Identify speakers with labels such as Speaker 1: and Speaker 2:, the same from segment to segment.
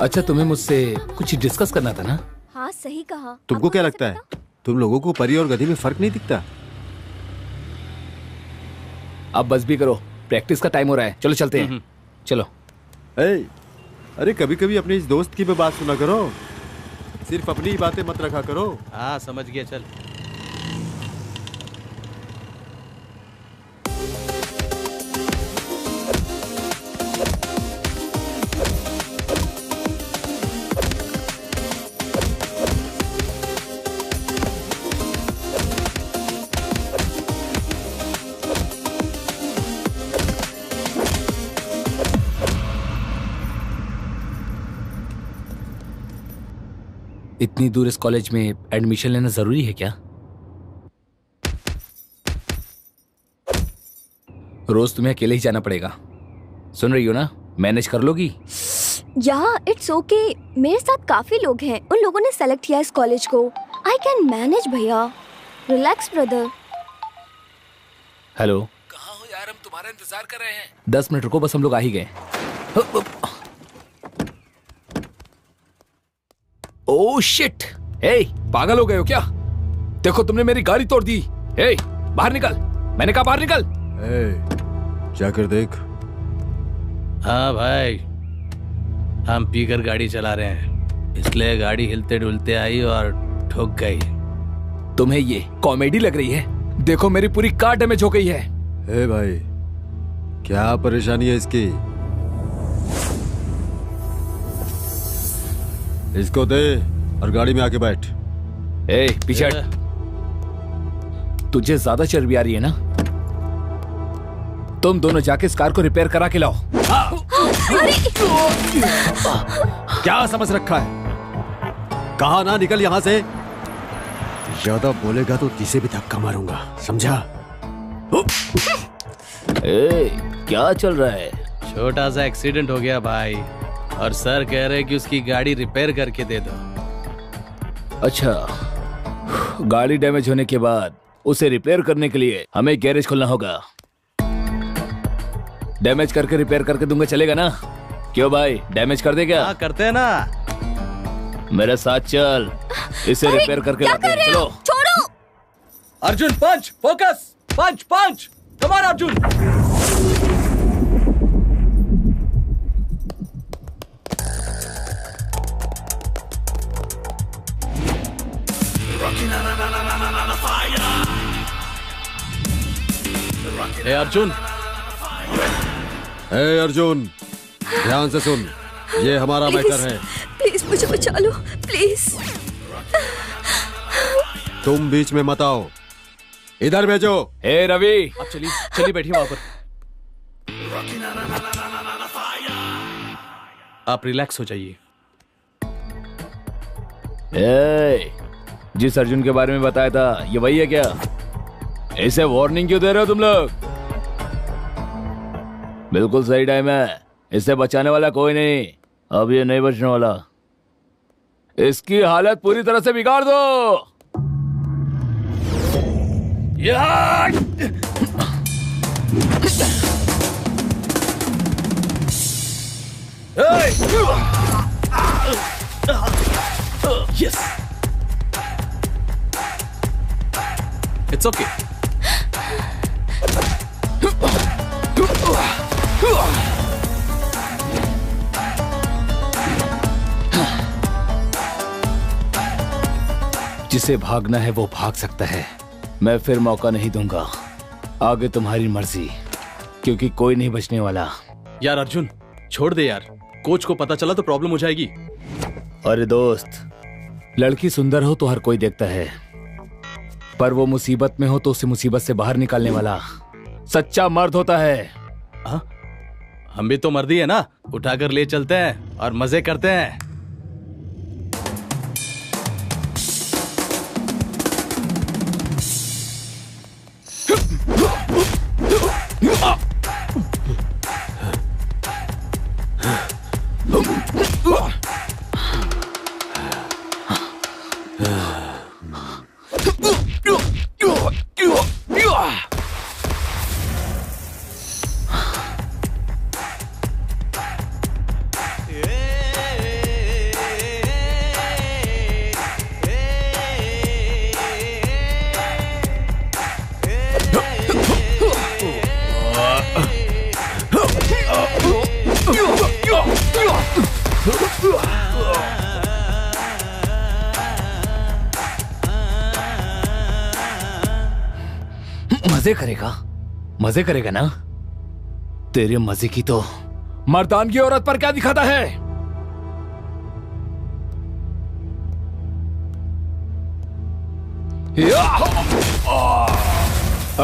Speaker 1: अच्छा, तुम्हें मुझसे कुछ डिस्कस करना था ना?
Speaker 2: हाँ सही कहा।
Speaker 3: तुमको क्या लगता है तुम लोगों को परी और गधी में फर्क नहीं दिखता?
Speaker 1: अब बस भी करो, प्रैक्टिस का टाइम हो रहा है। चलो चलते हैं। चलो।
Speaker 3: अरे कभी कभी अपने इस दोस्त की भी बात सुना करो, सिर्फ अपनी ही बातें मत रखा करो।
Speaker 4: हाँ समझ गया, चल।
Speaker 1: इतनी दूर इस कॉलेज में एडमिशन लेना जरूरी है क्या? रोज तुम्हें अकेले ही जाना पड़ेगा। सुन रही हो ना? मैनेज कर लोगी?
Speaker 2: या इट्स ओके, मेरे साथ काफी लोग हैं, उन लोगों ने सेलेक्ट किया इस कॉलेज को। आई कैन मैनेज भैया, रिलैक्स ब्रदर।
Speaker 1: हेलो, कहाँ हो यार? हम तुम्हारा इंतजार कर रहे हैं। 10 मिनट रुको, बस हम लोग आ ही गए। Oh shit! हे, पागल हो गए हो क्या? देखो तुमने मेरी गाड़ी तोड़ दी। हे, बाहर निकल! मैंने कहा बाहर निकल।
Speaker 3: जाकर देख।
Speaker 4: हाँ भाई, हम पीकर गाड़ी चला रहे हैं, इसलिए गाड़ी हिलते डुलते आई और ठुक गई।
Speaker 1: तुम्हें ये कॉमेडी लग रही है? देखो मेरी पूरी कार डैमेज हो गई है।
Speaker 3: हे भाई, क्या परेशानी है इसकी? इसको दे और गाड़ी में आके बैठ।
Speaker 1: ए, पीछे हट। तुझे ज्यादा चर्बी आ रही है ना? तुम दोनों जाके इस कार को रिपेयर करा के लाओ।
Speaker 3: क्या समझ रखा है? कहा ना निकल यहाँ से। ज्यादा बोलेगा तो तीसे भी धक्का मारूंगा, समझा?
Speaker 1: ए, क्या चल रहा है?
Speaker 4: छोटा सा एक्सीडेंट हो गया भाई, और सर कह रहे कि उसकी गाड़ी रिपेयर करके दे दो।
Speaker 1: अच्छा, गाड़ी डैमेज होने के बाद उसे रिपेयर करने के लिए हमें गैरेज खोलना होगा। डैमेज करके रिपेयर करके दूंगा, चलेगा ना? क्यों भाई, डैमेज कर दे क्या?
Speaker 4: हाँ करते हैं ना।
Speaker 1: मेरे साथ चल, इसे रिपेयर करके लाते हैं। चलो।
Speaker 2: छोड़ो।
Speaker 4: Arjun punch, focus, punch punch, come on Arjun. ए अर्जुन,
Speaker 3: हे अर्जुन, ध्यान से सुन, ये हमारा मैटर है।
Speaker 2: प्लीज मुझे बचा लो, प्लीज।
Speaker 3: तुम बीच में मत आओ, इधर भेजो।
Speaker 1: हे रवि,
Speaker 4: आप चलिए चलिए बैठिए वहां पर। आप रिलैक्स हो जाइए।
Speaker 1: ए, जिस अर्जुन के बारे में बताया था, ये वही है क्या? इसे वार्निंग क्यों दे रहे हो तुम लोग? बिल्कुल सही टाइम है, इसे बचाने वाला कोई नहीं। अब ये नहीं बचने वाला। इसकी हालत पूरी तरह से बिगाड़ दो।
Speaker 4: Yes, it's okay.
Speaker 1: जिसे भागना है वो भाग सकता है, मैं फिर मौका नहीं दूंगा। आगे तुम्हारी मर्जी, क्योंकि कोई नहीं बचने वाला।
Speaker 4: यार अर्जुन, छोड़ दे यार, कोच को पता चला तो प्रॉब्लम हो जाएगी।
Speaker 1: अरे दोस्त, लड़की सुंदर हो तो हर कोई देखता है, पर वो मुसीबत में हो तो उसे मुसीबत से बाहर निकालने वाला सच्चा मर्द होता है।
Speaker 4: हाँ, हम भी तो मर्दी है ना, उठाकर ले चलते हैं और मजे करते हैं।
Speaker 1: मजे करेगा? मजे करेगा ना? तेरे मजे की तो मर्दानगी औरत पर क्या दिखाता है?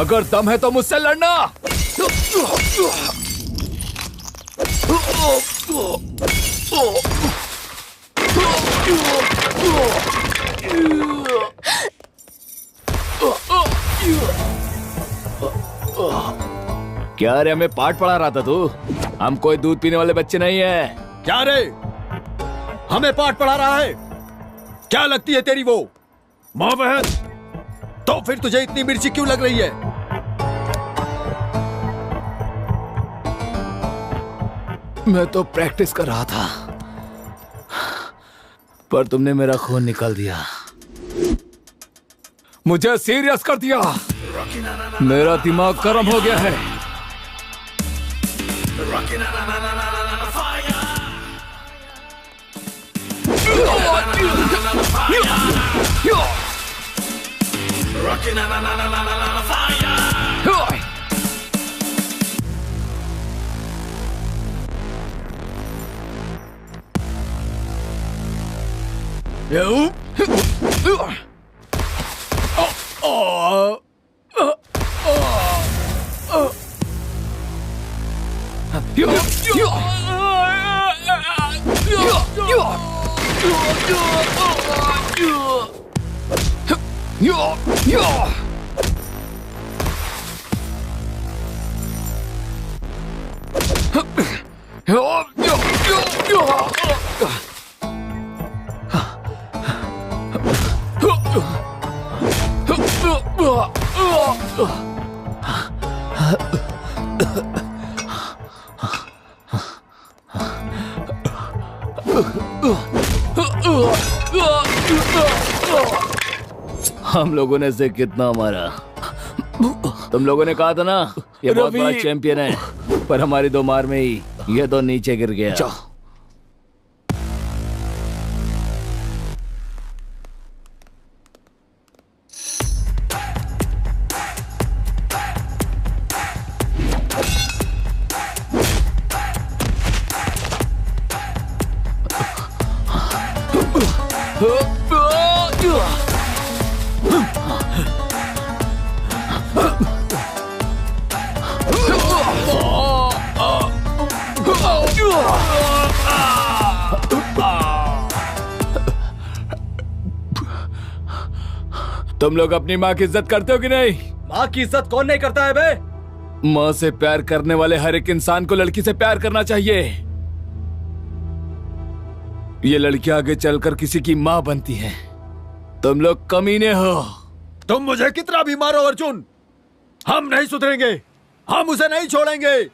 Speaker 1: अगर दम है तो मुझसे लड़ना। क्या रे, हमें पाठ पढ़ा रहा था तू? हम कोई दूध पीने वाले बच्चे नहीं है।
Speaker 3: क्या रे, हमें पाठ पढ़ा रहा है? क्या लगती है तेरी वो माँ बहन? तो फिर तुझे इतनी मिर्ची क्यों लग रही है?
Speaker 1: मैं तो प्रैक्टिस कर रहा था, पर तुमने मेरा खून निकाल दिया, मुझे सीरियस कर दिया। मेरा दिमाग गर्म हो गया है। हम लोगों ने इसे कितना मारा। तुम लोगों ने कहा था ना ये बहुत बड़ा चैंपियन है, पर हमारी 2 मार में ही ये तो नीचे गिर गया। तुम लोग अपनी माँ की इज्जत करते हो कि नहीं?
Speaker 3: माँ की इज्जत कौन नहीं करता है बे?
Speaker 1: माँ से प्यार करने वाले हर एक इंसान को लड़की से प्यार करना चाहिए। ये लड़की आगे चलकर किसी की माँ बनती है। तुम लोग कमीने हो।
Speaker 3: तुम मुझे कितना भी मारो अर्जुन, हम नहीं सुधरेंगे, हम उसे नहीं छोड़ेंगे।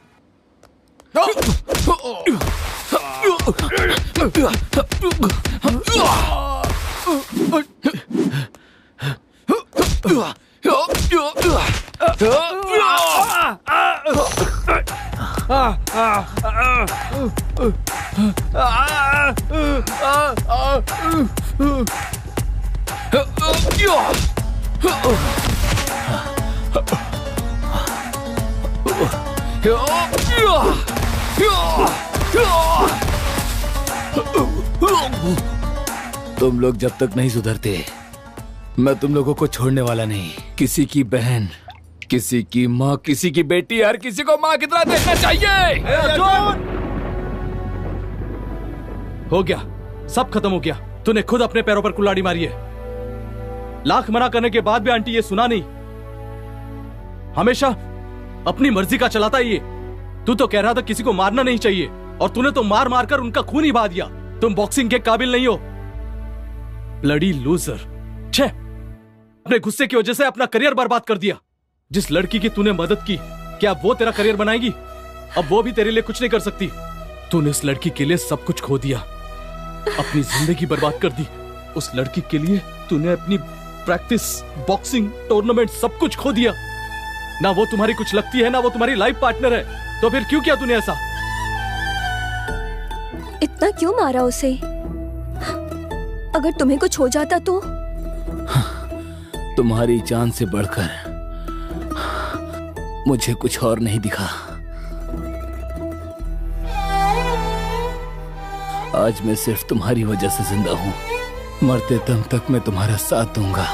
Speaker 1: तुम लोग जब तक नहीं सुधरते, मैं तुम लोगों को छोड़ने वाला नहीं। किसी की बहन, किसी की माँ, किसी की बेटी, हर किसी को माँ की तरह देखना चाहिए।
Speaker 3: अर्जुन! हो गया, सब खत्म हो गया। तूने खुद अपने पैरों पर कुल्हाड़ी मारी है। लाख मना करने के बाद भी आंटी ये सुना नहीं। हमेशा अपनी मर्जी का चलाता ही ये। तू तो कह रहा था किसी को मारना नहीं चाहिए, और तूने तो मार मार कर उनका खून ही बहा दिया। तुम बॉक्सिंग के काबिल नहीं हो, ब्लडी लूजर। छे, अपने गुस्से की वजह से अपना करियर बर्बाद कर दिया। जिस लड़की की तूने मदद की, क्या वो तेरा करियर बनाएगी? अब वो भी तेरे लिए कुछ नहीं कर सकती। तूने इस लड़की के लिए सब कुछ खो दिया, अपनी जिंदगी बर्बाद कर दी। उस लड़की के लिए तूने अपनी प्रैक्टिस, बॉक्सिंग, टूर्नामेंट सब कुछ खो दिया। ना वो तुम्हारी कुछ लगती है, ना वो तुम्हारी लाइफ पार्टनर है। तो फिर क्यों किया तूने ऐसा?
Speaker 2: इतना क्यों मारा उसे? अगर तुम्हें कुछ हो जाता तो?
Speaker 1: तुम्हारी जान से बढ़कर मुझे कुछ और नहीं दिखा। आज मैं सिर्फ तुम्हारी वजह से जिंदा हूँ। मरते दम तक मैं तुम्हारा साथ दूंगा।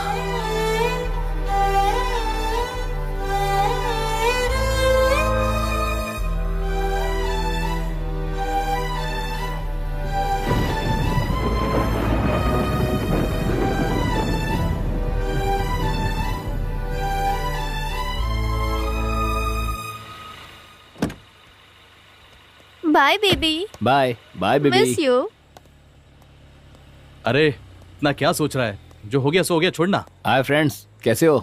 Speaker 2: Bye baby.
Speaker 1: Bye bye baby.
Speaker 2: Miss you.
Speaker 3: अरे इतना क्या सोच रहा है? जो हो गया सो हो गया, छोड़ना।
Speaker 1: हाय फ्रेंड्स, कैसे हो?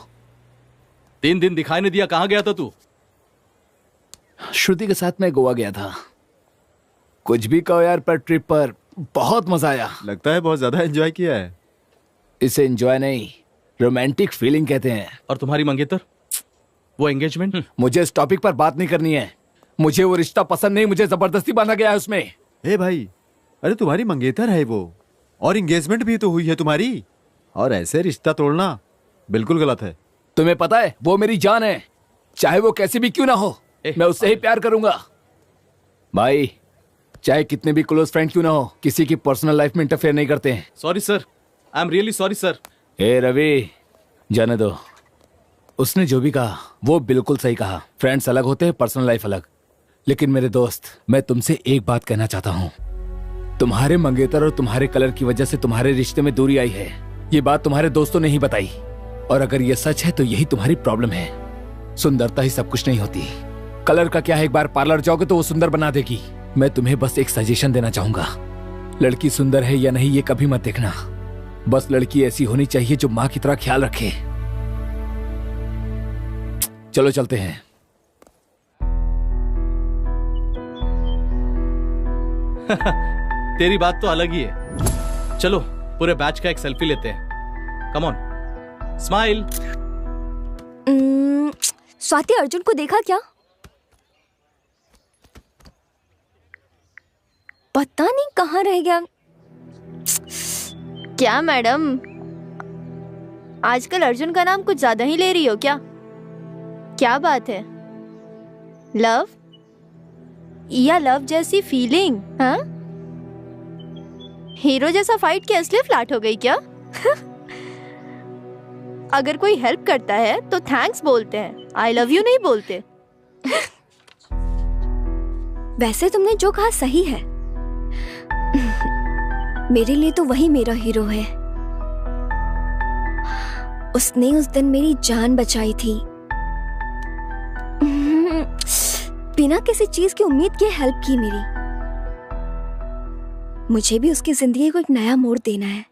Speaker 3: 3 दिन दिखाई नहीं दिया, कहाँ गया था तू?
Speaker 1: श्रुति के साथ मैं गोवा गया था। कुछ भी कहो यार, पर ट्रिप पर बहुत मजा आया।
Speaker 5: लगता है बहुत ज्यादा एंजॉय किया है।
Speaker 1: इसे एंजॉय नहीं, रोमांटिक फीलिंग कहते हैं।
Speaker 3: और तुम्हारी मंगेतर, वो एंगेजमेंट?
Speaker 1: मुझे इस टॉपिक पर बात नहीं करनी है। मुझे वो रिश्ता पसंद नहीं, मुझे जबरदस्ती बांधा गया है उसमें।
Speaker 5: ए भाई, अरे तुम्हारी मंगेतर है वो, और एंगेजमेंट भी तो हुई है तुम्हारी, और ऐसे रिश्ता तोड़ना बिल्कुल गलत है।
Speaker 1: तुम्हें पता है वो मेरी जान है, चाहे वो कैसी भी क्यों ना हो। मैं उससे ही प्यार करूंगा। भाई, चाहे कितने भी क्लोज फ्रेंड क्यों ना हो, किसी की पर्सनल लाइफ में इंटरफेयर नहीं करते हैं।
Speaker 3: Sorry sir, I am really sorry sir.
Speaker 1: ए रवि, जाने दो। उसने जो भी कहा वो बिल्कुल सही कहा। फ्रेंड्स अलग होते हैं, पर्सनल लाइफ अलग। लेकिन मेरे दोस्त, मैं तुमसे एक बात कहना चाहता हूँ। तुम्हारे मंगेतर और तुम्हारे कलर की वजह से तुम्हारे रिश्ते में दूरी आई है। ये बात तुम्हारे दोस्तों ने ही बताई, और अगर ये सच है तो यही तुम्हारी प्रॉब्लम है। सुंदरता ही सब कुछ नहीं होती। कलर का क्या है, एक बार पार्लर जाओगे तो वो सुंदर बना देगी। मैं तुम्हें बस एक सजेशन देना चाहूंगा। लड़की सुंदर है या नहीं ये कभी मत देखना, बस लड़की ऐसी होनी चाहिए जो माँ की तरह ख्याल रखे। चलो चलते हैं।
Speaker 3: तेरी बात तो अलग ही है। चलो पूरे बैच का एक सेल्फी लेते हैं। Come on, smile.
Speaker 2: Swati, Arjun को देखा क्या? पता नहीं कहाँ रह गया। क्या मैडम, आजकल अर्जुन का नाम कुछ ज्यादा ही ले रही हो क्या? क्या बात है? लव या लव जैसी फीलिंग? हाँ, हीरो जैसा फाइट के असली फ्लैट हो गई क्या? अगर कोई हेल्प करता है तो थैंक्स बोलते हैं, आई लव यू नहीं बोलते। वैसे तुमने जो कहा सही है। मेरे लिए तो वही मेरा हीरो है। उसने उस दिन मेरी जान बचाई थी। बिना किसी चीज की उम्मीद के हेल्प की मेरी। मुझे भी उसकी जिंदगी को एक नया मोड़ देना है।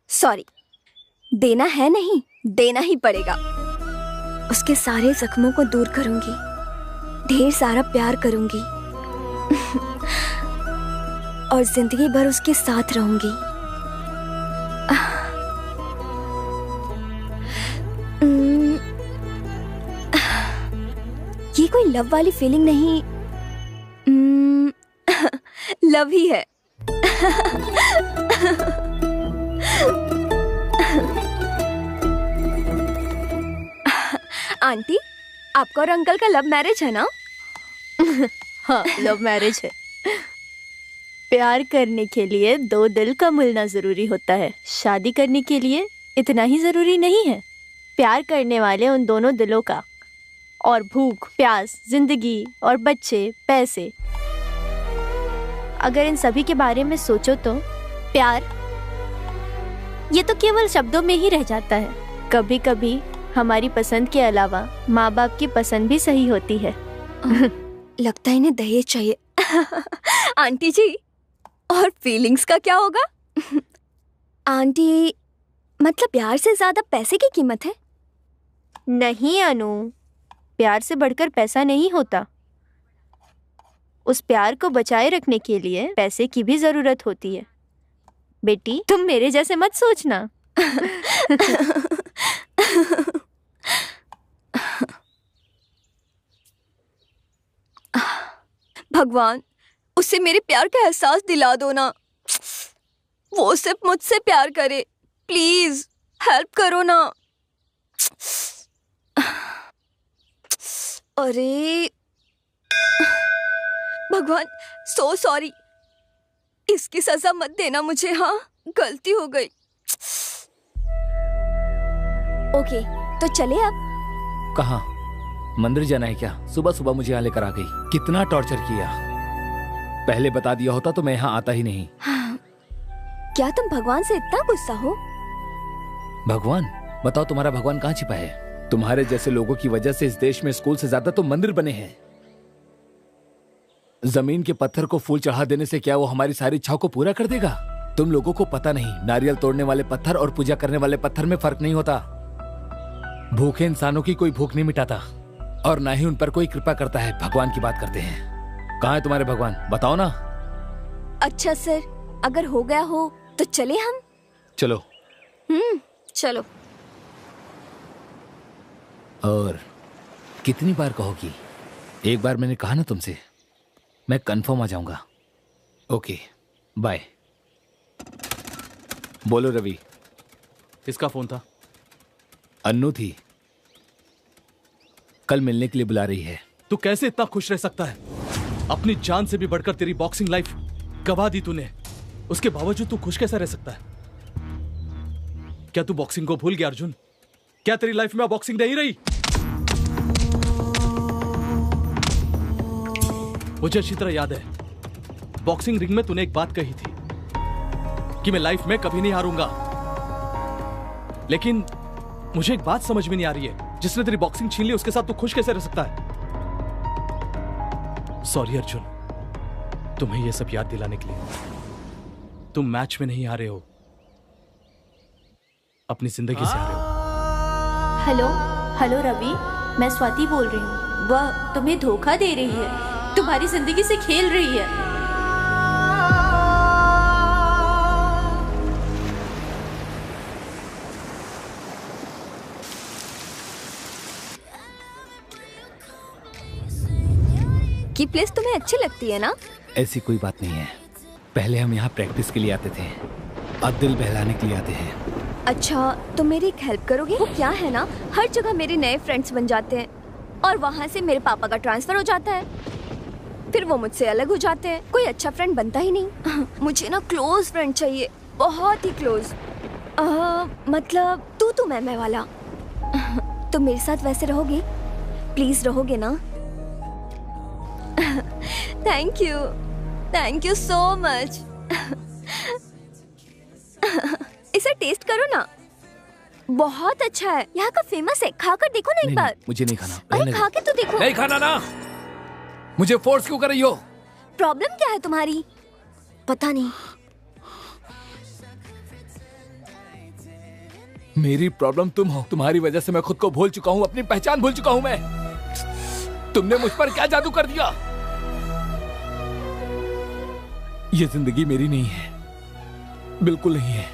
Speaker 2: सॉरी, देना है नहीं, देना ही पड़ेगा। उसके सारे जख्मों को दूर करूंगी, ढेर सारा प्यार करूंगी और जिंदगी भर उसके साथ रहूंगी। ये कोई लव वाली फीलिंग नहीं, लव ही है। आंटी, आपका और अंकल का लव मैरिज है ना? हाँ, लव मैरिज है। प्यार करने के लिए 2 दिल का मिलना जरूरी होता है, शादी करने के लिए इतना ही जरूरी नहीं है। प्यार करने वाले उन दोनों दिलों का, और भूख, प्यास, जिंदगी और बच्चे, पैसे, अगर इन सभी के बारे में सोचो तो प्यार ये तो केवल शब्दों में ही रह जाता है। कभी कभी हमारी पसंद के अलावा माँ बाप की पसंद भी सही होती है। लगता है इन्हें दहेज चाहिए। आंटी जी, और फीलिंग्स का क्या होगा? आंटी, मतलब प्यार से ज्यादा पैसे की कीमत है? नहीं अनु, प्यार से बढ़कर पैसा नहीं होता। उस प्यार को बचाए रखने के लिए पैसे की भी जरूरत होती है। बेटी, तुम मेरे जैसे मत सोचना। भगवान, उसे मेरे प्यार का एहसास दिला दो ना। वो सिर्फ मुझसे प्यार करे, प्लीज हेल्प करो ना।
Speaker 6: अरे भगवान, सो सॉरी। इसकी सजा मत देना मुझे। हाँ, गलती हो गई। ओके, तो चले अब।
Speaker 1: कहाँ? मंदिर जाना है क्या? सुबह सुबह मुझे यहाँ लेकर आ गई। कितना टॉर्चर किया। पहले बता दिया होता तो मैं यहाँ आता ही नहीं।
Speaker 6: क्या तुम भगवान से इतना गुस्सा हो?
Speaker 1: भगवान? बताओ तुम्हारा भगवान कहाँ छिपा है? तुम्हारे जैसे लोगों की वजह से इस देश में स्कूल से ज्यादा तो मंदिर बने हैं। जमीन के पत्थर को फूल चढ़ा देने से क्या वो हमारी सारी इच्छाओं को पूरा कर देगा? तुम लोगों को पता नहीं, नारियल तोड़ने वाले पत्थर और पूजा करने वाले पत्थर में फर्क नहीं होता। भूखे इंसानों की कोई भूख नहीं मिटाता और ना ही उन पर कोई कृपा करता है। भगवान की बात करते हैं। कहाँ है तुम्हारे भगवान? बताओ ना।
Speaker 6: अच्छा सर, अगर हो गया हो तो चले हम।
Speaker 1: चलो।
Speaker 6: चलो।
Speaker 1: और कितनी बार कहोगी? एक बार मैंने कहा ना तुमसे, मैं कंफर्म आ जाऊंगा। Okay, bye. बोलो रवि।
Speaker 3: किसका फोन था?
Speaker 1: अन्नू थी, कल मिलने के लिए बुला रही है।
Speaker 3: तू कैसे इतना खुश रह सकता है? अपनी जान से भी बढ़कर तेरी बॉक्सिंग लाइफ गवा दी तूने। उसके बावजूद तू खुश कैसा रह सकता है? क्या तू बॉक्सिंग को भूल गया अर्जुन? क्या तेरी लाइफ में बॉक्सिंग नहीं रही? मुझे अच्छी तरह याद है, बॉक्सिंग रिंग में तूने एक बात कही थी कि मैं लाइफ में कभी नहीं हारूंगा। लेकिन मुझे एक बात समझ में नहीं आ रही है, जिसने तेरी बॉक्सिंग छीन ली उसके साथ तू खुश कैसे रह सकता है? सॉरी अर्जुन, तुम्हें यह सब याद दिलाने के लिए। तुम मैच में नहीं हारे हो, अपनी जिंदगी से हारे हो।
Speaker 2: हेलो हेलो रवि, मैं स्वाति बोल रही हूँ। वह तुम्हें धोखा दे रही है, तुम्हारी जिंदगी से खेल रही है।
Speaker 6: की प्लेस तुम्हें अच्छी लगती है ना?
Speaker 1: ऐसी कोई बात नहीं है। पहले हम यहाँ प्रैक्टिस के लिए आते थे, अब दिल बहलाने के लिए आते हैं।
Speaker 6: अच्छा, तो मेरी एक हेल्प करोगे? वो क्या है ना, हर जगह मेरे नए फ्रेंड्स बन जाते हैं और वहाँ से मेरे पापा का ट्रांसफर हो जाता है, फिर वो मुझसे अलग हो जाते हैं। कोई अच्छा फ्रेंड बनता ही नहीं। मुझे ना क्लोज फ्रेंड चाहिए, बहुत ही क्लोज। मतलब तू मैं वाला। तुम मेरे साथ वैसे रहोगे? प्लीज रहोगे ना? Thank you so much. इसे टेस्ट करो ना, बहुत अच्छा है। यहाँ का फेमस है, खाकर देखो ना एक बार।
Speaker 1: नहीं, मुझे नहीं खाना।
Speaker 6: अरे खा के तो देखो।
Speaker 1: नहीं खाना ना। मुझे फोर्स क्यों कर रही हो?
Speaker 6: प्रॉब्लम क्या है तुम्हारी? पता नहीं।
Speaker 1: मेरी प्रॉब्लम तुम हो। तुम्हारी वजह से मैं खुद को भूल चुका हूँ, अपनी पहचान भूल चुका हूँ मैं। तुमने मुझ पर क्या जादू कर दिया? ये जिंदगी मेरी नहीं है, बिल्कुल नहीं है।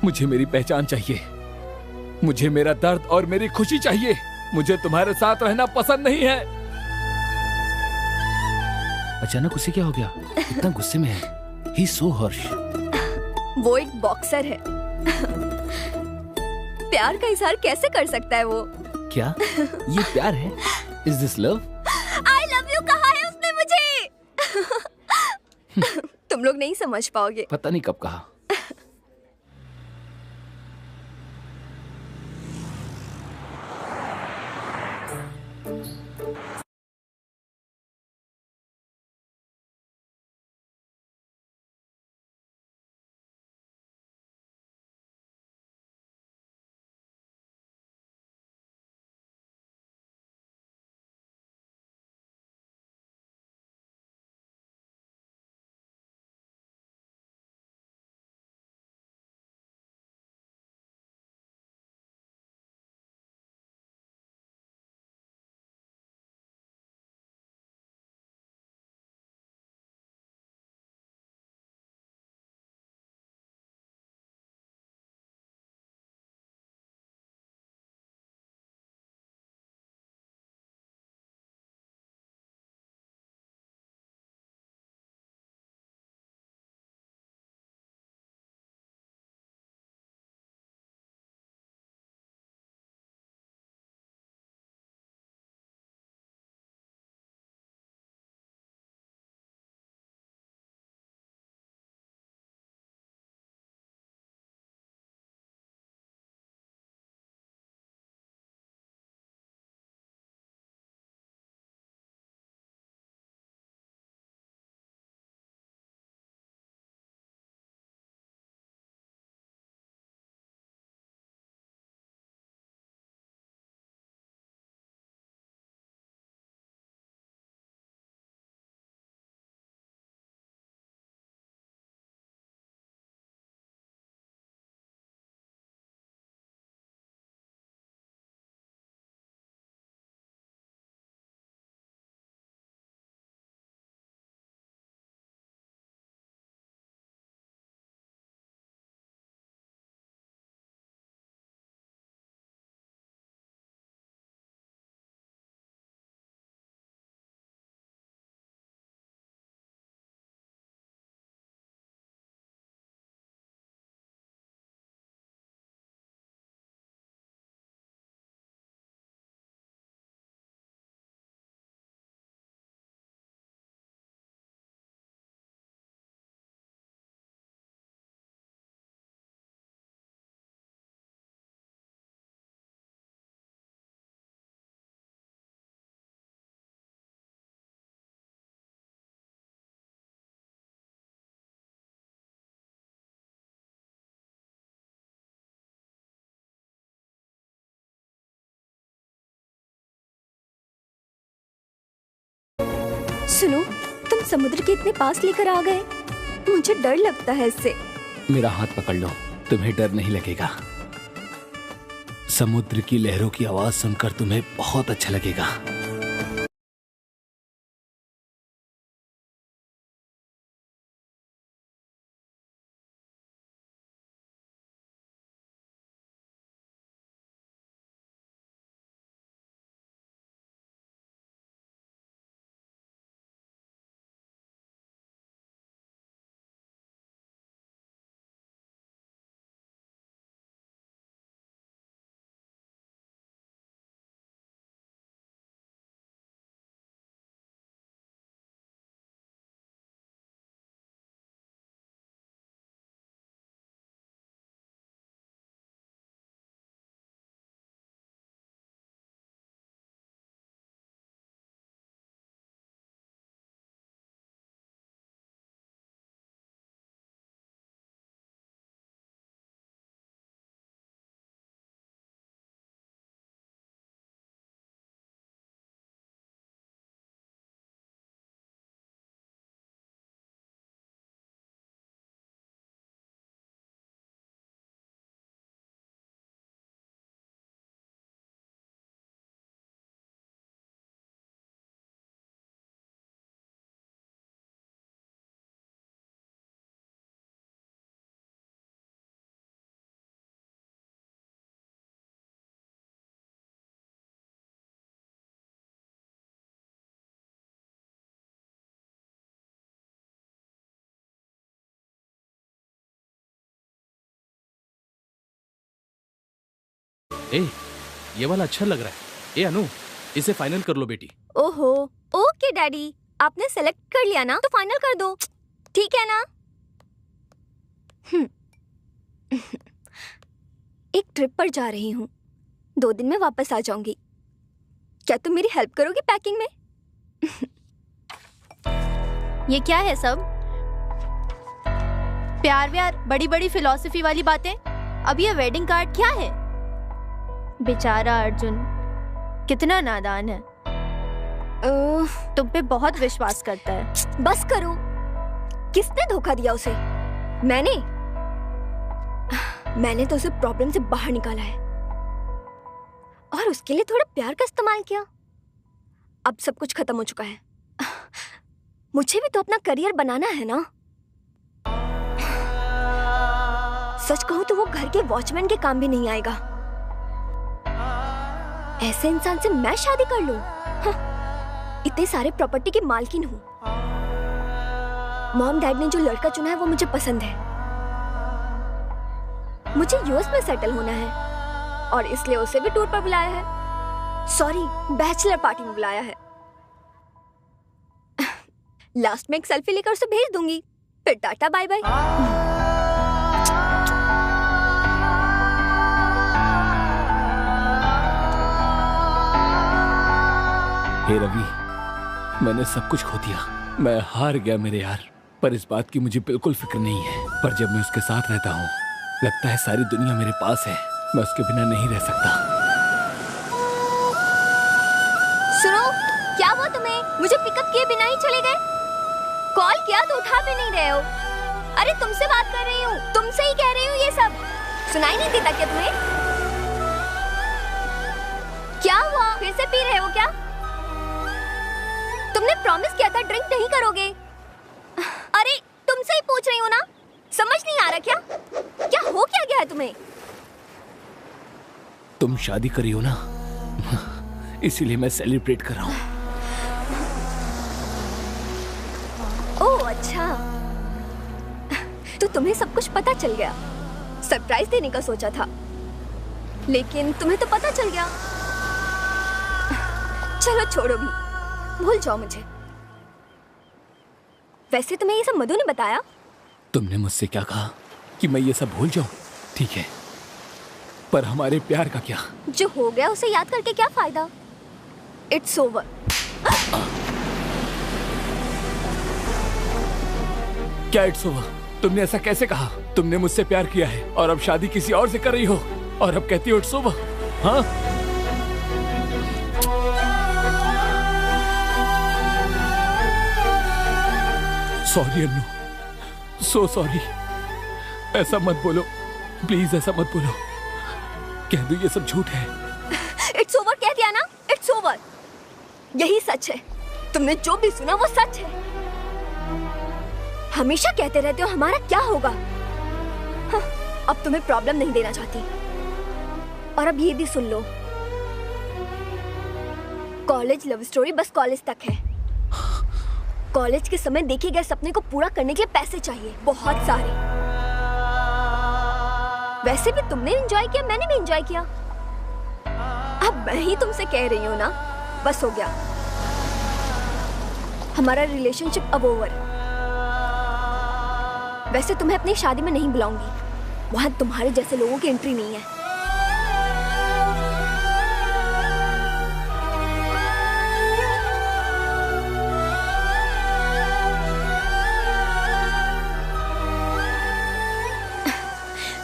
Speaker 1: मुझे मेरी पहचान चाहिए, मुझे मेरा दर्द और मेरी खुशी चाहिए। मुझे तुम्हारे साथ रहना पसंद नहीं है। अचानक उसे क्या हो गया? इतना गुस्से में है। He's so harsh।
Speaker 6: वो एक बॉक्सर है। प्यार का इजहार कैसे कर सकता है वो?
Speaker 1: क्या ये प्यार है? Is this love?
Speaker 6: I love you कहा है उसने मुझे। तुम लोग नहीं समझ पाओगे।
Speaker 1: पता नहीं कब कहा।
Speaker 6: सुनो, तुम समुद्र के इतने पास लेकर आ गए, मुझे डर लगता है इससे।
Speaker 1: मेरा हाथ पकड़ लो, तुम्हें डर नहीं लगेगा। समुद्र की लहरों की आवाज सुनकर तुम्हें बहुत अच्छा लगेगा।
Speaker 3: ए, ये वाला अच्छा लग रहा है। ए अनु, इसे फाइनल कर लो बेटी।
Speaker 6: ओहो, ओके डैडी, आपने सेलेक्ट कर लिया ना तो फाइनल कर दो, ठीक है ना? एक ट्रिप पर जा रही हूँ, 2 दिन में वापस आ जाऊंगी। क्या तुम मेरी हेल्प करोगी पैकिंग में?
Speaker 2: ये क्या है सब? प्यार व्यार, बड़ी बड़ी फिलॉसफी वाली बातें। अब ये वेडिंग कार्ड क्या है? बेचारा अर्जुन कितना नादान है, तुम पे बहुत विश्वास करता है।
Speaker 6: बस करो, किसने धोखा दिया उसे? मैंने तो उसे प्रॉब्लम से बाहर निकाला है और उसके लिए थोड़ा प्यार का इस्तेमाल किया। अब सब कुछ खत्म हो चुका है। मुझे भी तो अपना करियर बनाना है ना। सच कहूं तो वो घर के वॉचमैन के काम भी नहीं आएगा। ऐसे इंसान से मैं शादी कर लूं? इतने सारे प्रॉपर्टी की मालकिन हूं। मॉम डैड ने जो लड़का चुना है वो मुझे पसंद है। मुझे यूएस में सेटल होना है और इसलिए उसे भी टूर पर बुलाया है। सॉरी, बैचलर पार्टी में बुलाया है। लास्ट में एक सेल्फी लेकर उसे भेज दूंगी, फिर टाटा बाय बाय।
Speaker 1: हे रवि, मैंने सब कुछ खो दिया। मैं हार गया मेरे यार, पर इस बात की मुझे बिल्कुल फिक्र नहीं है। पर जब मैं उसके साथ रहता हूँ लगता है सारी दुनिया मेरे पास है। मैं उसके बिना नहीं रह सकता।
Speaker 6: सुनो, क्या हुआ तुम्हें? मुझे पिकअप किए बिना ही चले गए। कॉल किया तो उठा भी नहीं रहे हो। अरे तुमसे बात कर रही हूँ, तुमसे ही कह रही हूँ। ये सब सुनाई नहीं देता क्या तुम्हें? क्या हुआ, फिर से पी रहे हो क्या? तुमने प्रॉमिस किया था ड्रिंक नहीं करोगे। अरे तुमसे ही पूछ रही हूँ ना, समझ नहीं आ रहा क्या? क्या हो क्या गया है तुम्हें?
Speaker 1: तुम शादी करी हो ना, इसीलिए मैं सेलिब्रेट कर रहा हूँ।
Speaker 6: ओह अच्छा, तो तुम्हें सब कुछ पता चल गया। सरप्राइज देने का सोचा था, लेकिन तुम्हें तो पता चल गया। चलो छोड़ो भी, भूल जाओ मुझे। वैसे तुम्हें ये सब मधु ने बताया?
Speaker 1: तुमने मुझसे क्या कहा कि मैं ये सब भूल जाऊं? ठीक है, पर हमारे प्यार का क्या?
Speaker 6: जो हो गया उसे याद करके क्या फायदा? It's over.
Speaker 1: क्या इट्स ओवर? तुमने ऐसा कैसे कहा? तुमने मुझसे प्यार किया है और अब शादी किसी और से कर रही हो और अब कहती हो इट्स ओवर? हाँ, सॉरी अन्नू, सो सॉरी। ऐसा मत बोलो प्लीज, ऐसा मत बोलो। कह दो ये सब झूठ है।
Speaker 6: इट्स ओवर कह दिया ना, इट्स ओवर। यही सच है, तुमने जो भी सुना वो सच है। हमेशा कहते रहते हो हमारा क्या होगा। हाँ, अब तुम्हें प्रॉब्लम नहीं देना चाहती। और अब ये भी सुन लो, कॉलेज लव स्टोरी बस कॉलेज तक है। कॉलेज के समय देखे गए सपने को पूरा करने के लिए पैसे चाहिए, बहुत सारे। वैसे भी तुमने एंजॉय किया, मैंने भी एंजॉय किया। अब मैं ही तुमसे कह रही हूँ ना, बस हो गया हमारा रिलेशनशिप, अब ओवर। वैसे तुम्हें अपनी शादी में नहीं बुलाऊंगी, वहां तुम्हारे जैसे लोगों की एंट्री नहीं है।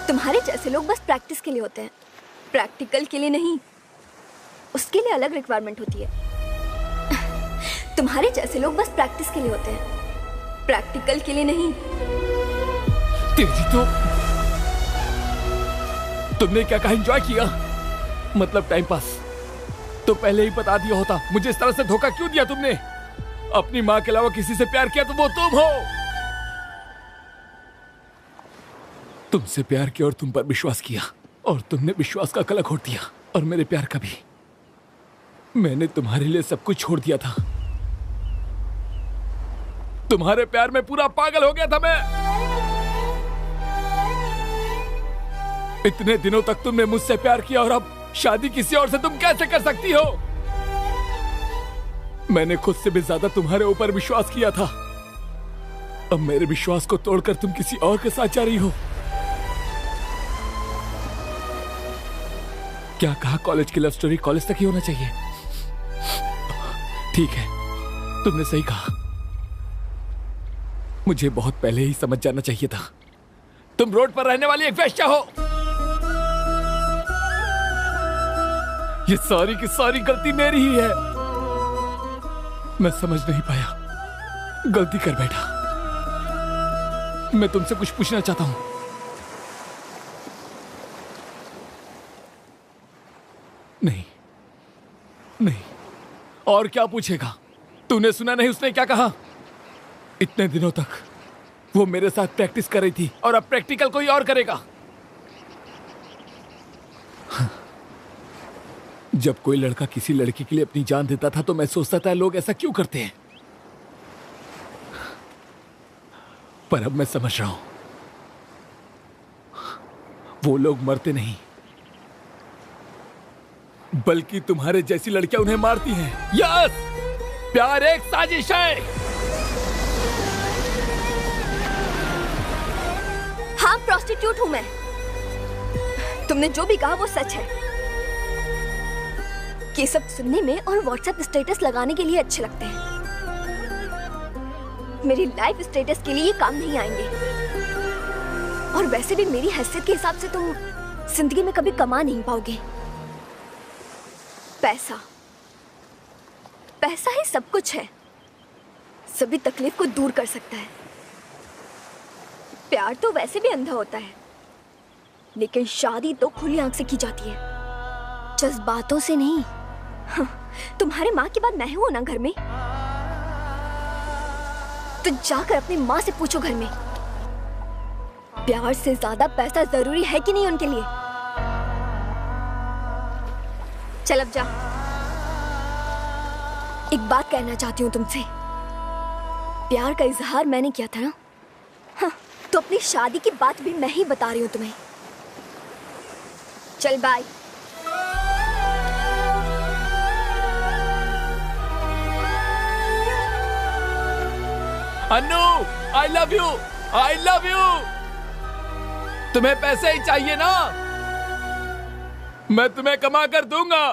Speaker 6: तुम्हारे जैसे लोग बस प्रैक्टिस के लिए होते हैं, प्रैक्टिकल के लिए नहीं। उसके लिए अलग रिक्वायरमेंट होती है। तुम्हारे जैसे लोग बस प्रैक्टिस के लिए होते हैं, प्रैक्टिकल के लिए नहीं।
Speaker 1: तेजी तो तुमने क्या कहा, एंजॉय किया मतलब टाइम पास? तो पहले ही बता दिया होता। मुझे इस तरह से धोखा क्यों दिया तुमने? अपनी माँ के अलावा किसी से प्यार किया तो वो तुम हो। तुमसे प्यार किया और तुम पर विश्वास किया, और तुमने विश्वास का कलंक घोट दिया, और मेरे प्यार का भी। मैंने तुम्हारे लिए सब कुछ छोड़ दिया था। तुम्हारे प्यार में पूरा पागल हो गया था मैं। इतने दिनों तक तुमने मुझसे प्यार किया, और अब शादी किसी और से तुम कैसे कर सकती हो? मैंने खुद से भी ज्यादा तुम्हारे ऊपर विश्वास किया था। अब मेरे विश्वास को तोड़कर तुम किसी और के साथ जा रही हो। क्या कहा, कॉलेज की लव स्टोरी कॉलेज तक ही होना चाहिए? ठीक है, तुमने सही कहा। मुझे बहुत पहले ही समझ जाना चाहिए था। तुम रोड पर रहने वाली एक वेश्या हो। ये सारी की सारी गलती मेरी ही है। मैं समझ नहीं पाया, गलती कर बैठा। मैं तुमसे कुछ पूछना चाहता हूं। नहीं नहीं, और क्या पूछेगा? तूने सुना नहीं उसने क्या कहा? इतने दिनों तक वो मेरे साथ प्रैक्टिस कर रही थी, और अब प्रैक्टिकल कोई और करेगा। जब कोई लड़का किसी लड़की के लिए अपनी जान देता था तो मैं सोचता था लोग ऐसा क्यों करते हैं, पर अब मैं समझ रहा हूं, वो लोग मरते नहीं, बल्कि तुम्हारे जैसी लड़कियां उन्हें मारती हैं। यस, प्यार एक साजिश है।
Speaker 6: हाँ, प्रोस्टिट्यूट हूं मैं। तुमने जो भी कहा वो सच है। ये सब सुनने में और व्हाट्सएप स्टेटस लगाने के लिए अच्छे लगते हैं। मेरी लाइफ स्टेटस के लिए ये काम नहीं आएंगे। और वैसे भी मेरी हैसियत के हिसाब से तुम जिंदगी में कभी कमा नहीं पाओगे। पैसा, पैसा ही सब कुछ है, सभी तकलीफ को दूर कर सकता है। प्यार तो वैसे भी अंधा होता है, लेकिन शादी तो खुली आंख से की जाती है, जज्बातों से नहीं। हाँ, तुम्हारे माँ के बाद मैं हूं ना घर में, तो जाकर अपनी माँ से पूछो घर में, प्यार से ज्यादा पैसा जरूरी है कि नहीं उनके लिए। चल अब जा। एक बात कहना चाहती हूँ तुमसे। प्यार का इजहार मैंने किया था ना, हाँ, तो अपनी शादी की बात भी मैं ही बता रही हूँ तुम्हें। चल bye.
Speaker 1: Annu, I love you, I love you. तुम्हें पैसे ही चाहिए ना? मैं तुम्हें कमा कर दूंगा।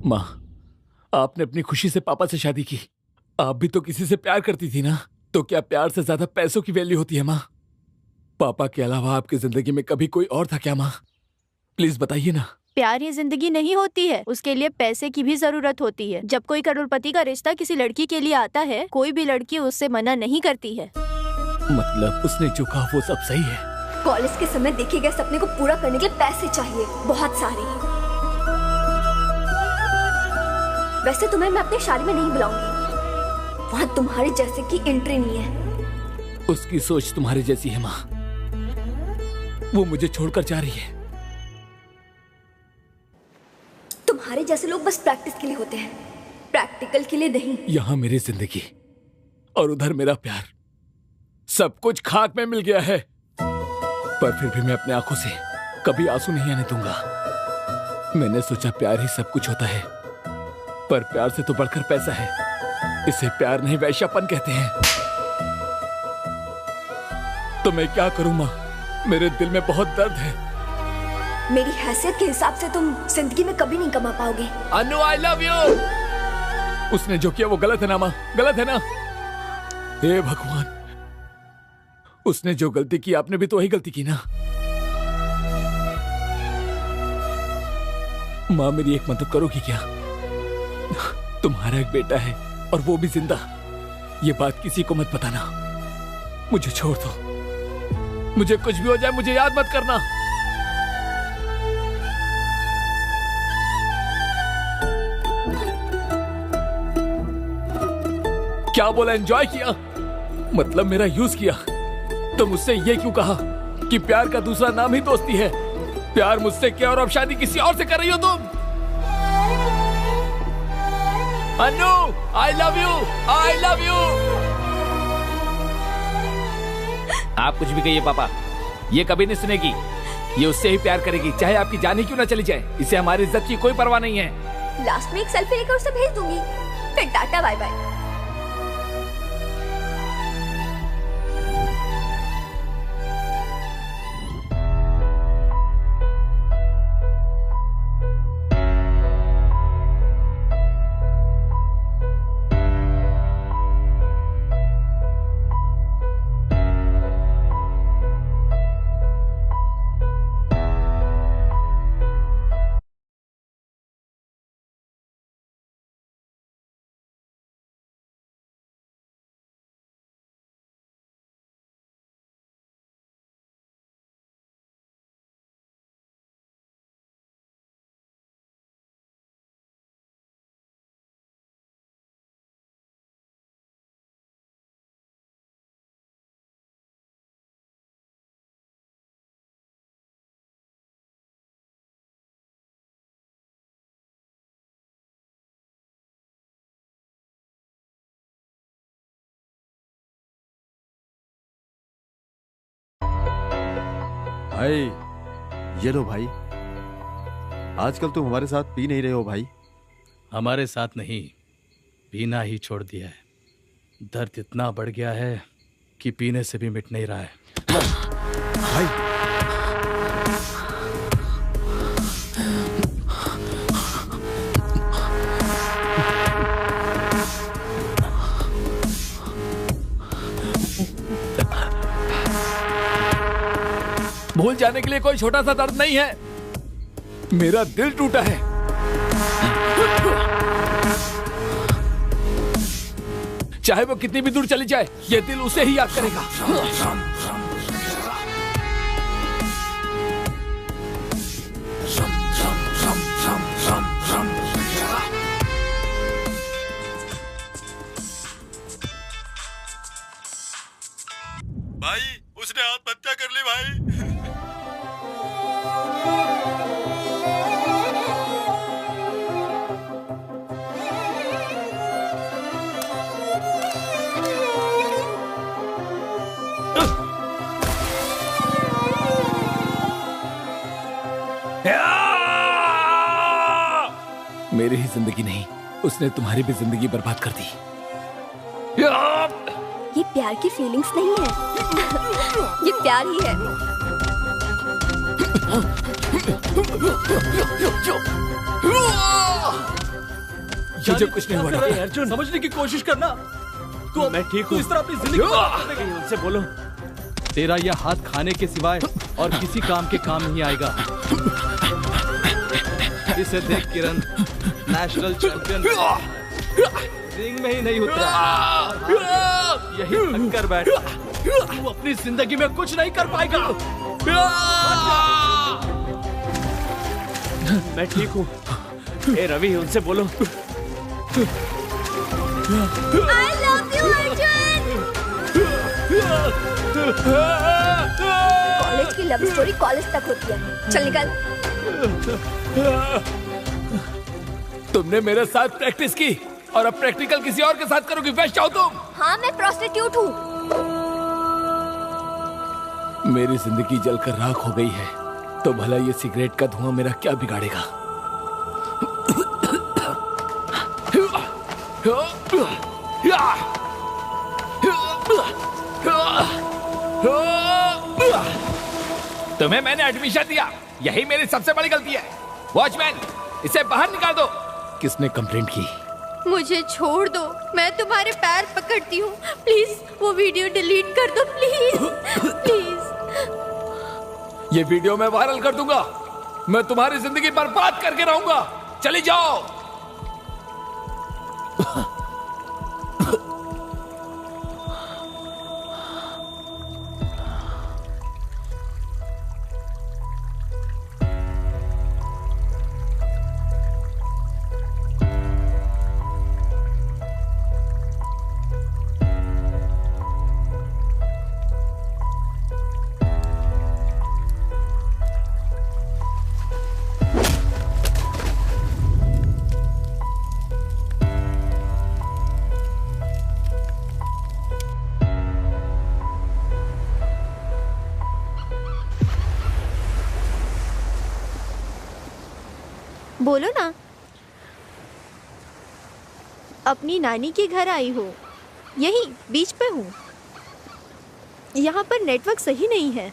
Speaker 1: माँ, आपने अपनी खुशी से पापा से शादी की। आप भी तो किसी से प्यार करती थी ना? तो क्या प्यार से ज्यादा पैसों की वैल्यू होती है माँ? पापा के अलावा आपकी जिंदगी में कभी कोई और था क्या माँ? प्लीज बताइए ना।
Speaker 2: प्यार ही जिंदगी नहीं होती है, उसके लिए पैसे की भी जरूरत होती है। जब कोई करोड़पति का रिश्ता किसी लड़की के लिए आता है, कोई भी लड़की उससे मना नहीं करती है।
Speaker 1: मतलब उसने जो कहा वो सब सही है?
Speaker 6: कॉलेज के समय देखे गए सपने को पूरा करने के लिए पैसे चाहिए, बहुत सारे। वैसे तुम्हें मैं अपनी शादी में नहीं बुलाऊंगी, वहाँ तुम्हारे जैसे की एंट्री नहीं है।
Speaker 1: उसकी सोच तुम्हारे जैसी है माँ, वो मुझे छोड़कर जा रही है।
Speaker 6: तुम्हारे जैसे लोग बस प्रैक्टिस के लिए होते हैं, प्रैक्टिकल के लिए नहीं।
Speaker 1: यहाँ मेरी जिंदगी और उधर मेरा प्यार, सब कुछ खाक में मिल गया है। पर फिर भी मैं अपने आंखों से कभी आंसू नहीं आने दूंगा। मैंने सोचा प्यार ही सब कुछ होता है, पर प्यार से तो बढ़कर पैसा है। इसे प्यार नहीं वैश्यापन कहते हैं। तो मैं क्या करूं माँ, मेरे दिल में बहुत दर्द है।
Speaker 6: मेरी हैसियत के हिसाब से तुम जिंदगी में कभी नहीं कमा पाओगे।
Speaker 1: अनु, आई लव यू। उसने जो किया वो गलत है ना माँ? गलत है ना? हे भगवान, उसने जो गलती की आपने भी तो वही गलती की ना। माँ, मेरी एक मदद करोगी क्या? तुम्हारा एक बेटा है और वो भी जिंदा। ये बात किसी को मत बताना। मुझे छोड़ दो, मुझे कुछ भी हो जाए मुझे याद मत करना। क्या बोला? एंजॉय किया? मतलब मेरा यूज किया? तो मुझसे ये क्यों कहा कि प्यार का दूसरा नाम ही दोस्ती है? प्यार मुझसे क्या और अब शादी किसी और से कर रही हो तुम? Anu, I love you, I love you. आप कुछ भी कहिए पापा, ये कभी नहीं सुनेगी। ये उससे ही प्यार करेगी, चाहे आपकी जान ही क्यों ना चली जाए। इसे हमारी इज्जत की कोई परवाह नहीं है।
Speaker 6: लास्ट में एक सेल्फी लेकर उसे भेज दूंगी, फिर टाटा बाय बाय।
Speaker 5: भाई, ये लो भाई। आजकल तुम हमारे साथ पी नहीं रहे हो भाई।
Speaker 4: हमारे साथ नहीं, पीना ही छोड़ दिया है। दर्द इतना बढ़ गया है कि पीने से भी मिट नहीं रहा है।
Speaker 5: भाई,
Speaker 1: भूल जाने के लिए कोई छोटा सा दर्द नहीं है। मेरा दिल टूटा है। चाहे वो कितनी भी दूर चली जाए, ये दिल उसे ही याद करेगा।
Speaker 5: भाई, उसने आत्महत्या कर ली भाई।
Speaker 1: मेरी ही जिंदगी नहीं, उसने तुम्हारी भी जिंदगी बर्बाद कर दी।
Speaker 6: ये प्यार की फीलिंग्स नहीं है, ये प्यार ही है।
Speaker 1: मुझे कुछ नहीं हुआ डॉक्टर।
Speaker 3: अर्जुन, समझने की कोशिश करना। तू
Speaker 7: मैं ठीक
Speaker 3: तू
Speaker 7: हूँ।
Speaker 3: इस तरह अपनी जिंदगी बर्बाद करने की-
Speaker 7: उनसे बोलो।
Speaker 3: तेरा यह हाथ खाने के सिवाय और किसी काम के काम नहीं आएगा। इसे देख किरण, नेशनल चैंपियन रिंग में ही नहीं उतरा, यही थक कर बैठ। तू अपनी जिंदगी में कुछ नहीं कर पाएगा।
Speaker 7: मैं ठीक हूँ। ए रवि, उनसे बोलो।
Speaker 6: I love you, Arjun. College की लव स्टोरी कॉलेज तक होती है। चल निकल।
Speaker 1: तुमने मेरे साथ प्रैक्टिस की और अब प्रैक्टिकल किसी और के साथ करोगी। वेस्ट जाओ तुम।
Speaker 6: हाँ, मैं प्रोस्टिट्यूट हूँ।
Speaker 1: मेरी जिंदगी जलकर राख हो गई है, तो भला ये सिगरेट का धुआं मेरा क्या बिगाड़ेगा। तुम्हें मैंने एडमिशन दिया, यही मेरी सबसे बड़ी गलती है। वॉचमैन, इसे बाहर निकाल दो। किसने कंप्लेंट की?
Speaker 2: मुझे छोड़ दो, मैं तुम्हारे पैर पकड़ती हूँ। प्लीज वो वीडियो डिलीट कर दो, प्लीज प्लीज।
Speaker 1: ये वीडियो मैं वायरल कर दूंगा। मैं तुम्हारी जिंदगी बर्बाद करके रहूंगा। चली जाओ।
Speaker 2: बोलो ना। अपनी नानी के घर आई हो, यही बीच पे हूँ। यहाँ पर नेटवर्क सही नहीं है,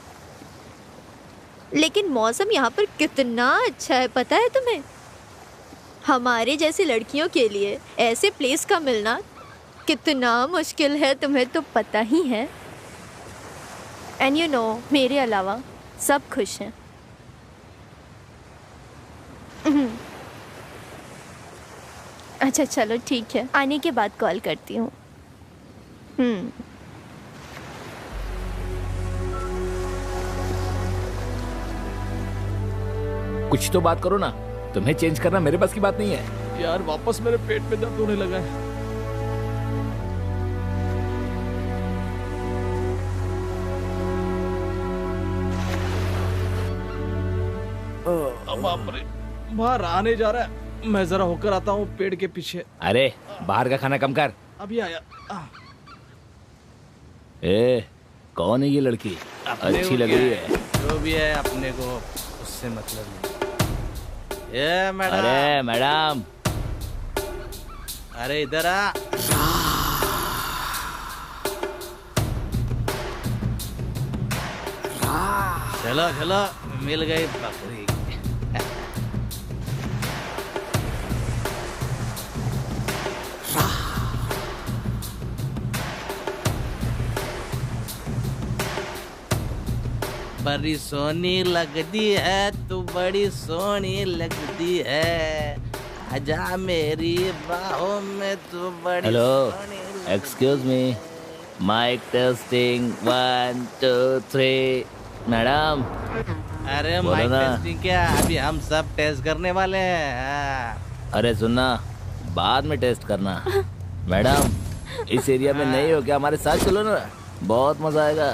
Speaker 2: लेकिन मौसम यहाँ पर कितना अच्छा है पता है तुम्हें? हमारे जैसी लड़कियों के लिए ऐसे प्लेस का मिलना कितना मुश्किल है, तुम्हें तो पता ही है। एंड यू नो, मेरे अलावा सब खुश हैं। अच्छा चलो ठीक है, आने के बाद कॉल करती हूँ।
Speaker 1: कुछ तो बात करो ना। तुम्हें चेंज करना मेरे बस की बात नहीं है।
Speaker 3: यार वापस मेरे पेट में दर्द होने लगा है। बाप रे, बाहर आने जा रहा है। मैं जरा होकर आता हूँ पेड़ के पीछे।
Speaker 1: अरे बाहर का खाना कम कर।
Speaker 3: अभी आया।
Speaker 1: ए, कौन है ये लड़की? अच्छी लग रही है।
Speaker 4: जो भी है अपने को उससे मतलब नहीं। ये मैडम।
Speaker 1: अरे मैडम,
Speaker 4: अरे इधर आ। चलो चलो, मिल गई बकरी। बड़ी सोनी लगती है तू, बड़ी सोनी लगती है। आजा मेरी बाहों में तू बड़ी
Speaker 1: हेलो,
Speaker 4: सोनी लगती
Speaker 1: excuse me, mike testing 1 2 3। Madam
Speaker 4: अरे
Speaker 1: बोलो
Speaker 4: माइक
Speaker 1: ना।
Speaker 4: टेस्टिंग क्या, अभी हम सब टेस्ट करने वाले हैं। हाँ।
Speaker 1: अरे सुनना, बाद में टेस्ट करना। मैडम, इस एरिया में नहीं हो क्या? हमारे साथ चलो ना, बहुत मजा आएगा।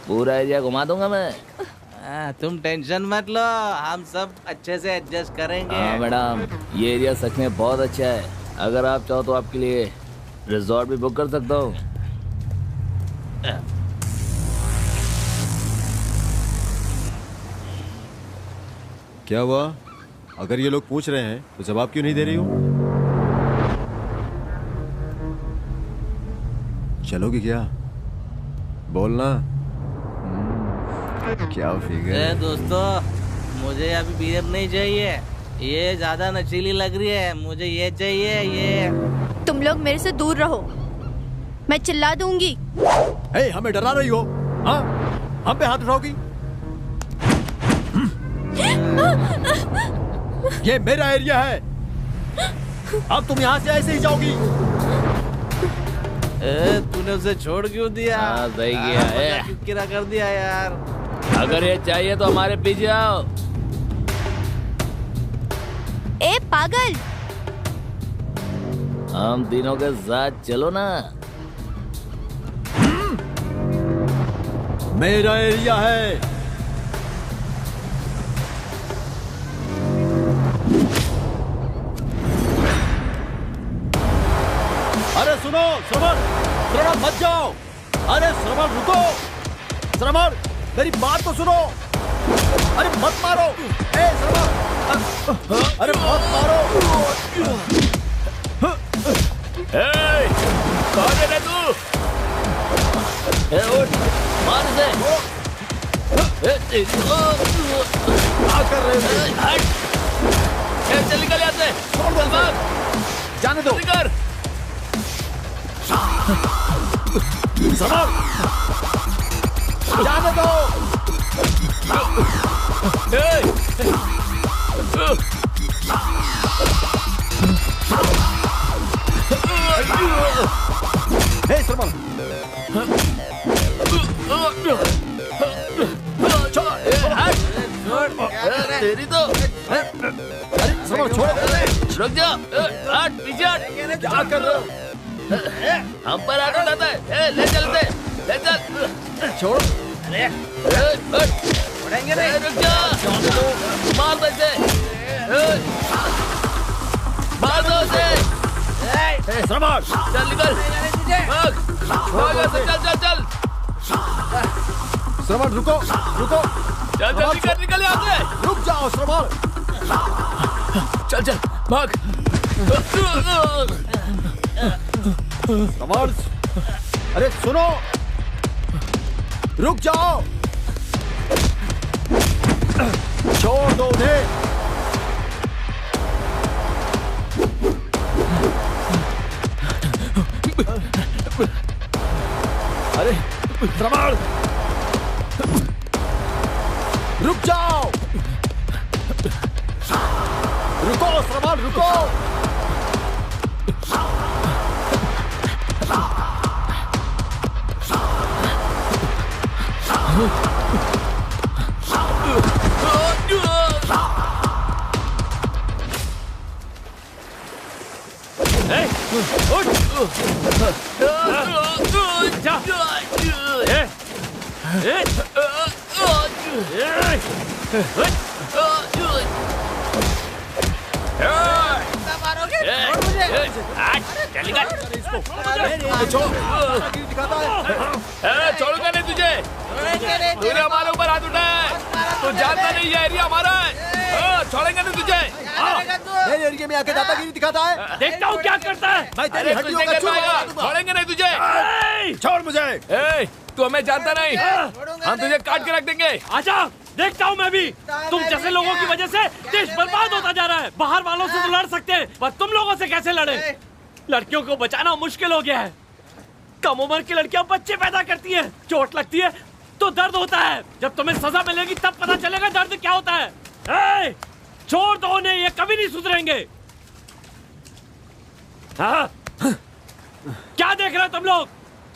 Speaker 1: पूरा एरिया घुमा दूंगा मैं।
Speaker 4: तुम टेंशन मत लो, हम सब अच्छे से एडजस्ट करेंगे।
Speaker 1: हाँ मैडम, ये एरिया सच में बहुत अच्छा है। अगर आप चाहो तो आपके लिए रिजॉर्ट भी बुक कर सकता हूँ।
Speaker 5: क्या हुआ? अगर ये लोग पूछ रहे हैं तो जवाब क्यों नहीं दे रही हो? चलोगी क्या? बोलना। क्या फिगर?
Speaker 4: दोस्तों, मुझे अभी बियर नहीं चाहिए, ये ज्यादा नशीली लग रही है, मुझे ये चाहिए ये।
Speaker 2: तुम लोग मेरे से दूर रहो, मैं चिल्ला दूंगी।
Speaker 5: हे, हमें डरा रही हो? हाँ, हम पे हाथ उठाओगी? ये मेरा एरिया है, अब तुम यहाँ से ऐसे ही जाओगी।
Speaker 4: तूने उसे छोड़ क्यों दिया?
Speaker 7: सही किया है।
Speaker 4: क्यों किरा कर दिया यार?
Speaker 7: अगर ये चाहिए तो हमारे पीछे आओ।
Speaker 2: ए पागल,
Speaker 7: हम तीनों के साथ चलो ना।
Speaker 5: मेरा एरिया है। अरे सुनो, श्रवण, श्रवण मत जाओ। अरे श्रवण रुको, श्रवण मेरी बात तो सुनो। अरे मत मारो, ए श्रवण, अरे मत मारो।
Speaker 7: कौन है तू? उठ, मार इसे।
Speaker 5: क्या कर रहे हो?
Speaker 7: हट, चल निकल यहाँ से।
Speaker 5: छोड़ दो, जाने दो।
Speaker 7: निकल।
Speaker 5: श्रवण, जाने दो। हे श्रवण,
Speaker 7: तेरी तो।
Speaker 5: अरे श्रवण छोड़ो।
Speaker 7: रुक जा। हट, पीछे हट।
Speaker 5: क्या कर रहे हो?
Speaker 7: हम पर हाथ उठाता है। ले चलते, ले चल।
Speaker 5: छोड़ो।
Speaker 7: छोड़ेंगे नहीं। रुक जा। मार दो इसे। मार दो उसे।
Speaker 5: श्रवण,
Speaker 7: चल निकल। भाग, भाग ऐसे, चल चल चल।
Speaker 5: श्रवण रुको, रुको।
Speaker 7: चल जल्दी कर, निकल यहाँ से।
Speaker 5: रुक जाओ श्रवण।
Speaker 7: चल चल, भाग।
Speaker 5: श्रवण, अरे सुनो, रुक जाओ। छोड़ दो उन्हें। अरे श्रवण, रुक जाओ। रुको श्रवण, रुको।
Speaker 7: छोड़ूंगा नहीं तुझे। तूने हमारे ऊपर हाथ उठाया है, तू जानता नहीं ये एरिया हमारा है। छोड़ेंगे नहीं तुझे।
Speaker 5: मेरे एरिया में आके दादागिरी दिखाता है।
Speaker 3: देखता हूँ क्या करता है।
Speaker 5: मैं तेरी हड्डियों का चूरमा बना दूंगा।
Speaker 7: छोड़ेंगे नहीं तुझे।
Speaker 5: छोड़ मुझे।
Speaker 7: तू हमें जानता नहीं, हम तुझे काट के रख देंगे।
Speaker 3: आजा, देखता हूँ मैं भी। तुम जैसे लोगों की वजह से देश बर्बाद होता जा रहा है। बाहर वालों से तो लड़ सकते हैं, पर तुम लोगों से कैसे लड़े? लड़कियों को बचाना मुश्किल हो गया है। कम उम्र की लड़कियां बच्चे पैदा करती हैं, चोट लगती है तो दर्द होता है। जब तुम्हें सजा मिलेगी तब पता चलेगा दर्द क्या होता है। छोड़ दो उन्हें, ये कभी नहीं सुधरेंगे। हाँ? क्या देख रहे हो तुम लोग?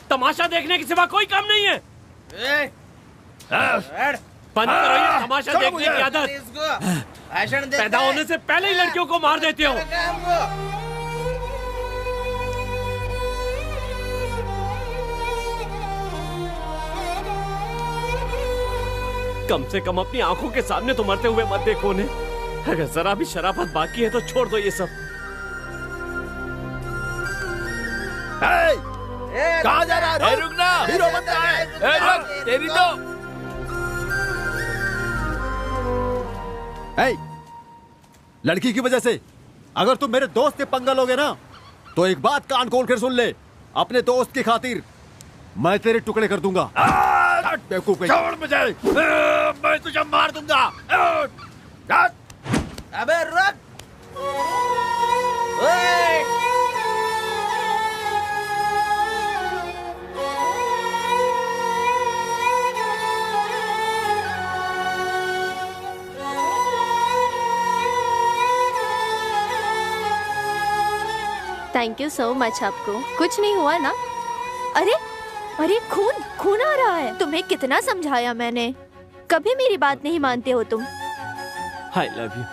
Speaker 3: तमाशा देखने के सिवा कोई काम नहीं है। बंद करो ये तमाशा देखने की आदत। पैदा होने से पहले ही लड़कियों को मार देते हो। कम से कम अपनी आंखों के सामने तो मरते हुए मत देखो उन्हें। अगर जरा भी शराफत बाकी है तो छोड़ दो ये सब।
Speaker 5: कहाँ जा रहा है?
Speaker 7: रुक ना।
Speaker 5: हीरो बनता है।
Speaker 7: रुक, तेरी तो।
Speaker 5: लड़की की वजह से अगर तुम मेरे दोस्त से पंगा लोगे ना, तो एक बात कान खोल कर सुन ले। अपने दोस्त की खातिर मैं तेरे टुकड़े कर दूंगा। बेवकूफ, छोड़ मुझे, मैं तुझे मार दूंगा।
Speaker 4: अबे रुक। ओए!
Speaker 2: Thank you so much. आपको कुछ नहीं हुआ ना? अरे अरे खून खून आ रहा है। तुम्हें कितना समझाया मैंने, कभी मेरी बात नहीं मानते हो तुम।
Speaker 8: आई लव यू।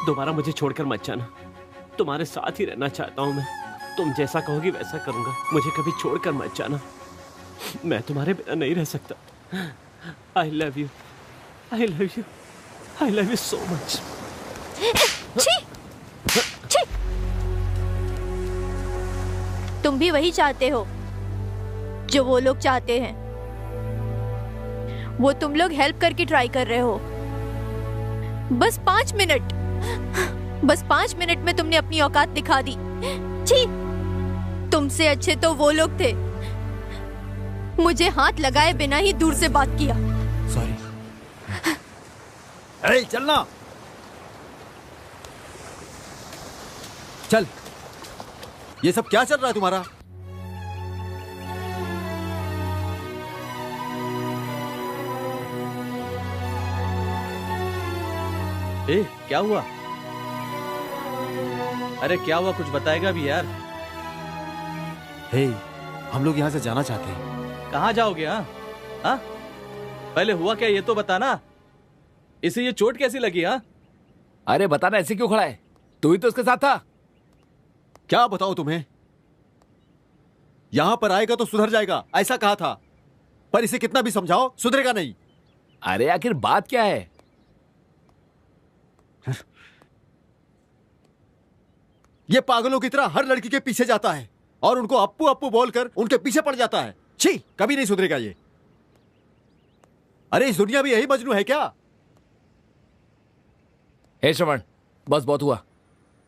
Speaker 8: दोबारा मुझे छोड़कर मत जाना, तुम्हारे साथ ही रहना चाहता हूँ मैं। तुम जैसा कहोगी वैसा करूंगा, मुझे कभी छोड़कर मत जाना। मैं तुम्हारे बिना नहीं रह सकता। आई love you, I love you, I love you so much.
Speaker 2: छी! छी! तुम भी वही चाहते हो जो वो लोग चाहते हैं। वो तुम लोग हेल्प करके ट्राई कर रहे हो। बस 5 मिनट, बस 5 मिनट में तुमने अपनी औकात दिखा दी। छी! तुमसे अच्छे तो वो लोग थे, मुझे हाथ लगाए बिना ही दूर से बात किया।
Speaker 5: सॉरी। ए, चलना। चल। ये सब क्या चल रहा है तुम्हारा?
Speaker 3: ए, क्या हुआ? अरे क्या हुआ, कुछ बताएगा भी यार।
Speaker 5: हे, हम लोग यहाँ से जाना चाहते हैं।
Speaker 3: कहाँ जाओगे? हाँ? पहले हुआ क्या ये तो बताना। इसे ये चोट कैसी लगी? हाँ?
Speaker 1: अरे बताना, ऐसे क्यों खड़ा है? तू ही तो उसके साथ था।
Speaker 5: क्या बताओ तुम्हें? यहां पर आएगा तो सुधर जाएगा, ऐसा कहा था, पर इसे कितना भी समझाओ सुधरेगा नहीं।
Speaker 1: अरे आखिर बात क्या है?
Speaker 5: ये पागलों की तरह हर लड़की के पीछे जाता है और उनको अप्पू अप्पू बोलकर उनके पीछे पड़ जाता है। छी, कभी नहीं सुधरेगा ये। अरे इस दुनिया में यही मजनू है क्या?
Speaker 1: हे श्रवण, बस बहुत हुआ,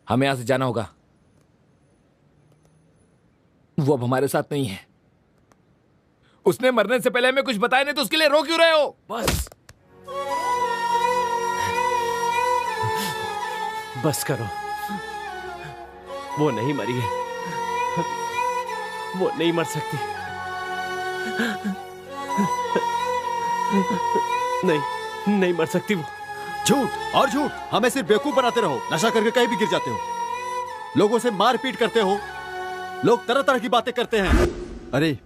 Speaker 1: हमें यहां से जाना होगा। वो अब हमारे साथ नहीं है। उसने मरने से पहले हमें कुछ बताया नहीं, तो उसके लिए रो क्यों रहे हो? बस
Speaker 8: बस करो। वो नहीं मरी है, वो नहीं मर सकती। नहीं, नहीं मर सकती वो।
Speaker 5: झूठ और झूठ, हमें सिर्फ बेवकूफ बनाते रहो। नशा करके कहीं भी गिर जाते हो, लोगों से मारपीट करते हो, लोग तरह तरह की बातें करते हैं। अरे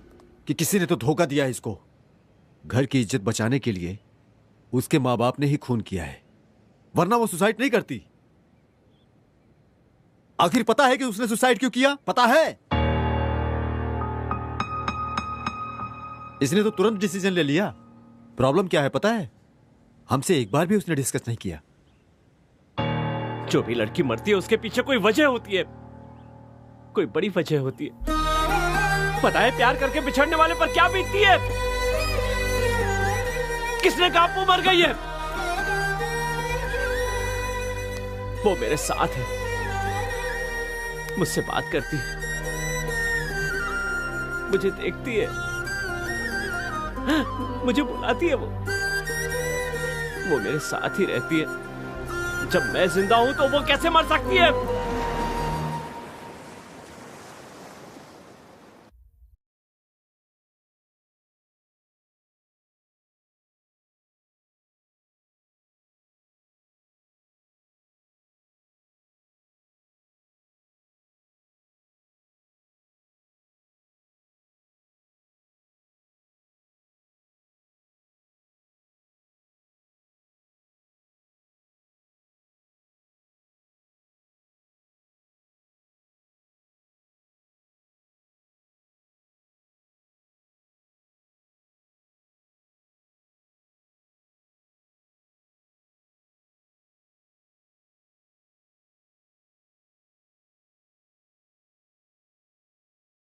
Speaker 5: कि किसी ने तो धोखा दिया है इसको। घर की इज्जत बचाने के लिए उसके माँ बाप ने ही खून किया है, वरना वो सुसाइड नहीं करती। आखिर पता है कि उसने सुसाइड क्यों किया? पता है? इसने तो तुरंत डिसीजन ले लिया। प्रॉब्लम क्या है पता है? हमसे एक बार भी उसने डिस्कस नहीं किया।
Speaker 8: जो भी लड़की मरती है उसके पीछे कोई वजह होती है, कोई बड़ी वजह होती है। पता है प्यार करके बिछड़ने वाले पर क्या बीतती है? किसने कहा वो मर गई है? वो मेरे साथ है, मुझसे बात करती है, मुझे देखती है, मुझे बुलाती है। वो मेरे साथ ही रहती है। जब मैं जिंदा हूं तो वो कैसे मर सकती है?